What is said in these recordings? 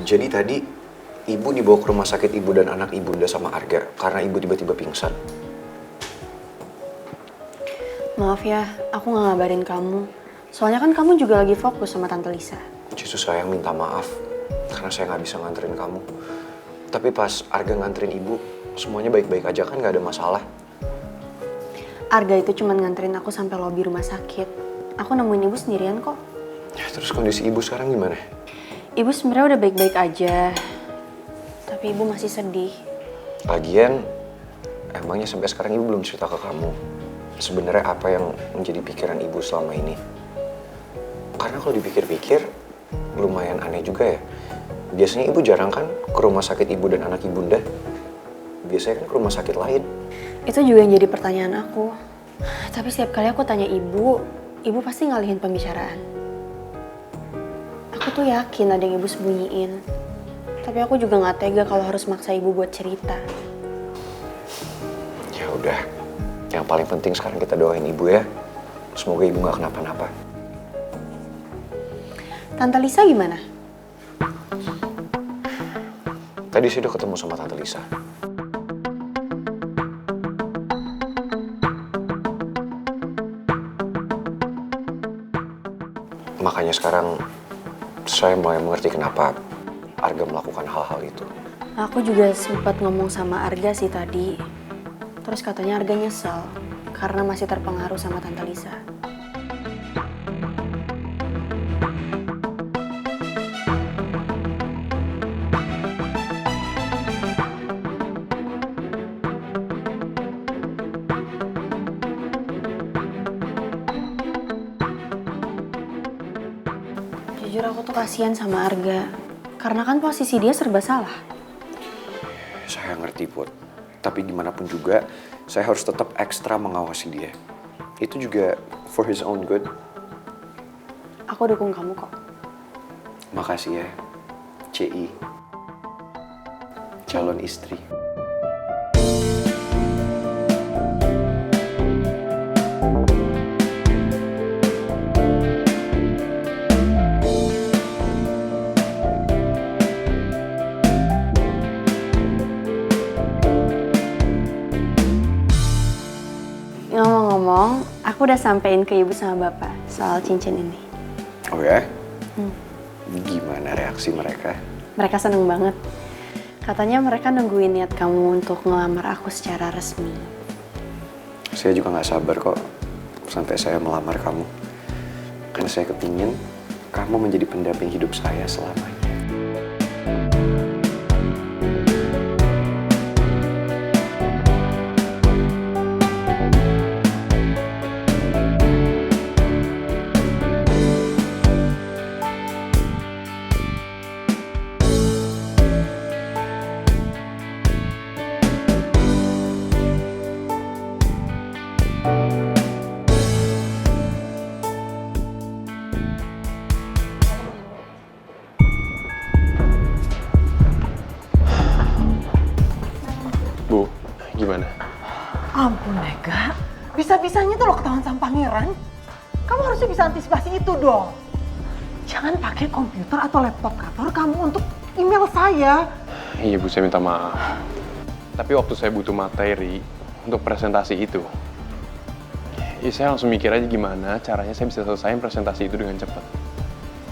Jadi tadi ibu dibawa ke rumah sakit ibu dan anak ibunda sama Arga karena ibu tiba-tiba pingsan. Maaf ya, aku nggak ngabarin kamu. Soalnya kan kamu juga lagi fokus sama Tante Lisa. Justru saya yang minta maaf karena saya nggak bisa nganterin kamu. Tapi pas Arga nganterin ibu, semuanya baik-baik aja kan, nggak ada masalah. Arga itu cuma nganterin aku sampai lobi rumah sakit. Aku nemuin ibu sendirian kok. Ya, terus kondisi ibu sekarang gimana? Ibu sebenarnya udah baik-baik aja. Tapi ibu masih sedih. Lagian, emangnya sampai sekarang ibu belum cerita ke kamu sebenarnya apa yang menjadi pikiran ibu selama ini? Karena kalau dipikir-pikir, lumayan aneh juga ya. Biasanya ibu jarang kan ke rumah sakit ibu dan anak ibunda. Biasanya kan ke rumah sakit lain. Itu juga yang jadi pertanyaan aku. Tapi setiap kali aku tanya ibu pasti ngalihin pembicaraan. Aku tuh yakin ada yang ibu sembunyiin. Tapi aku juga gak tega kalau harus maksa ibu buat cerita. Ya udah, yang paling penting sekarang kita doain ibu ya. Semoga ibu gak kenapa-napa. Tante Lisa gimana? Tadi saya udah ketemu sama Tante Lisa. Makanya sekarang saya mulai mengerti kenapa Arga melakukan hal-hal itu. Aku juga sempat ngomong sama Arga sih tadi. Terus katanya Arga nyesel karena masih terpengaruh sama Tante Lisa. Jujur aku tuh kasihan sama Arga. Karena kan posisi dia serba salah. Saya ngerti, Put. Tapi gimana pun juga, saya harus tetap ekstra mengawasi dia. Itu juga for his own good. Aku dukung kamu kok. Makasih ya, CI. Calon istri. Ngomong-ngomong, aku udah sampein ke ibu sama bapak soal cincin ini. Oh ya? Gimana reaksi mereka? Mereka seneng banget. Katanya mereka nungguin niat kamu untuk ngelamar aku secara resmi. Saya juga gak sabar kok sampai saya melamar kamu. Karena saya kepingin kamu menjadi pendamping hidup saya selamanya. Bu, gimana? Ampun, Nega. Bisa-bisanya tuh lo ketahuan sama pangeran. Kamu harusnya bisa antisipasi itu dong. Jangan pakai komputer atau laptop kantor kamu untuk email saya. Iya Bu, saya minta maaf. Tapi waktu saya butuh materi untuk presentasi itu, ya saya langsung mikir aja gimana caranya saya bisa selesaiin presentasi itu dengan cepat.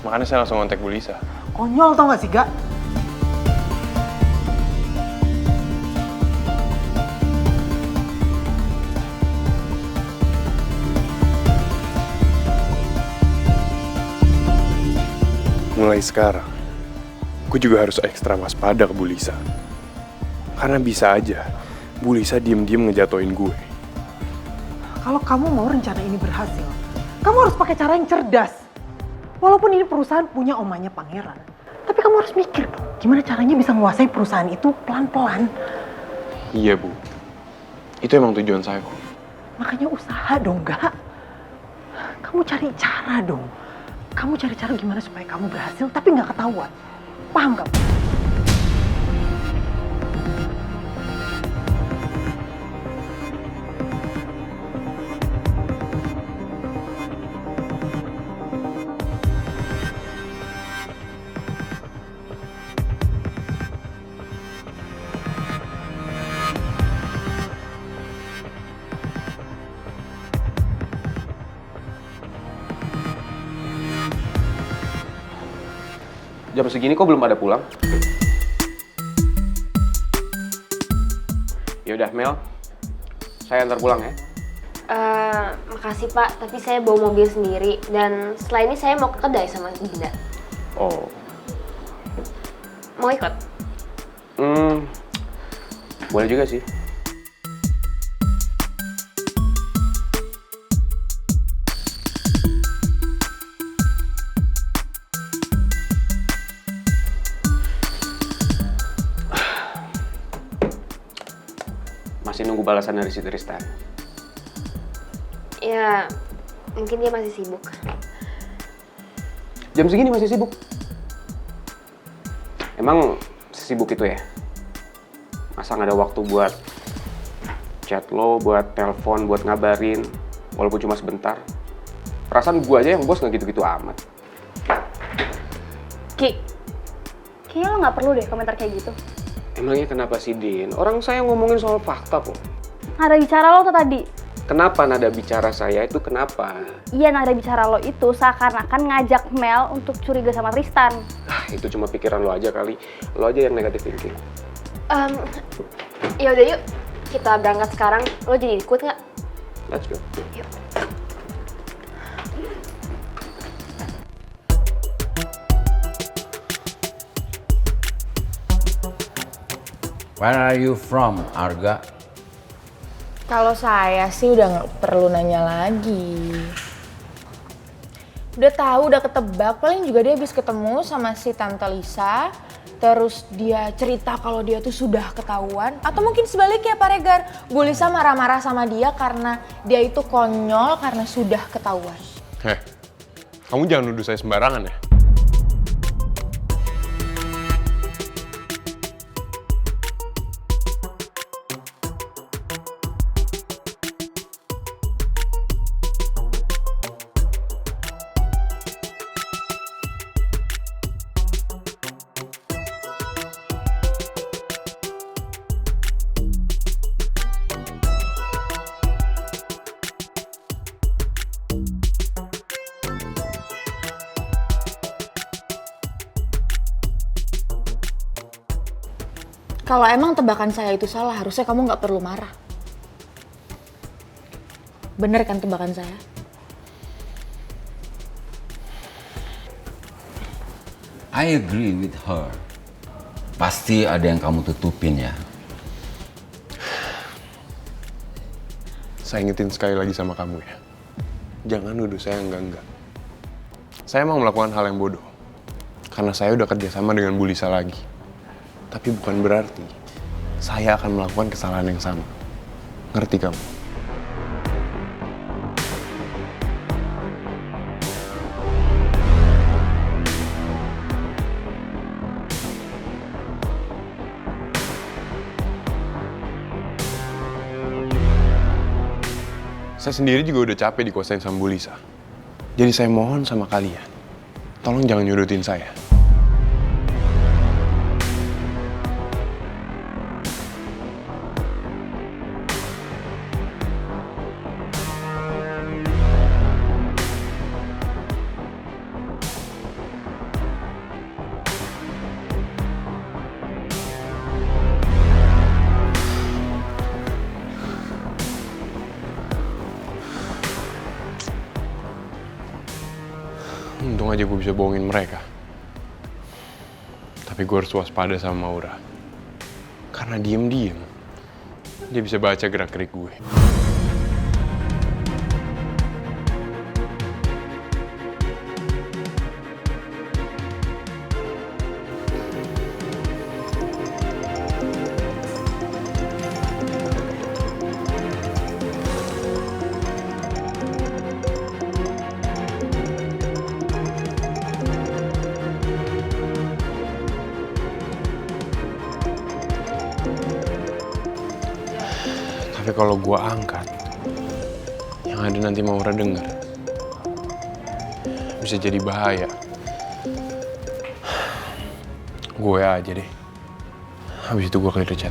Makanya saya langsung kontak Bu Lisa. Konyol tau gak sih, Gak? Mulai sekarang, gue juga harus ekstra waspada ke Bu Lisa. Karena bisa aja, Bu Lisa diem-diem ngejatoin gue. Kalau kamu mau rencana ini berhasil, kamu harus pakai cara yang cerdas. Walaupun ini perusahaan punya omanya pangeran, tapi kamu harus mikir dong, gimana caranya bisa menguasai perusahaan itu pelan-pelan. Iya Bu, itu emang tujuan saya kok. Makanya usaha dong, Gak? Kamu cari cara dong. Kamu cari cara gimana supaya kamu berhasil tapi nggak ketahuan. Paham gak? Jam segini kok belum pada pulang? Yaudah Mel, saya antar pulang ya. Makasih Pak, tapi saya bawa mobil sendiri dan setelah ini saya mau ke kedai sama Dinda. Oh, Mau ikut? boleh juga sih. Masih nunggu balasan dari si Tristan. Ya, mungkin dia masih sibuk. Jam segini masih sibuk? Emang sesibuk itu ya? Masa nggak ada waktu buat chat lo, buat telepon, buat ngabarin, walaupun cuma sebentar? Perasaan gue aja yang bos nggak gitu-gitu amat. Ki, kayaknya lo nggak perlu deh komentar kayak gitu. Emangnya kenapa sih, Din? Orang saya ngomongin soal fakta kok. Nada bicara lo tuh tadi. Kenapa nada bicara saya itu kenapa? Iya, nada bicara lo itu seakan-akan ngajak Mel untuk curiga sama Tristan. Ah, itu cuma pikiran lo aja kali. Lo aja yang negatif thinking. Ya udah yuk, kita berangkat sekarang. Lo jadi ikut nggak? Let's go. Yuk. Where are you from, Arga? Kalau saya sih udah nggak perlu nanya lagi. Udah tahu, udah ketebak. Paling juga dia habis ketemu sama si Tante Lisa. Terus dia cerita kalau dia tuh sudah ketahuan. Atau mungkin sebaliknya Pak Regar. Bu Lisa marah-marah sama dia karena dia itu konyol karena sudah ketahuan. Kamu jangan nuduh saya sembarangan ya. Kalau emang tebakan saya itu salah, harusnya kamu nggak perlu marah. Bener kan tebakan saya? I agree with her. Pasti ada yang kamu tutupin ya. Saya ingetin sekali lagi sama kamu ya. Jangan nuduh saya enggak. Saya emang melakukan hal yang bodoh. Karena saya udah kerjasama dengan Bu Lisa lagi. Tapi bukan berarti saya akan melakukan kesalahan yang sama. Ngerti kamu? Saya sendiri juga udah capek dikuasain sama Bu Lisa. Jadi saya mohon sama kalian, tolong jangan nyudutin saya. Untung aja gue bisa bohongin mereka. Tapi gue harus waspada sama Maura. Karena diem-diem, dia bisa baca gerak-gerik gue. Tapi kalau gue angkat, yang ada nanti Maura denger. Bisa jadi bahaya. Gue aja deh. Habis itu gue clear chat.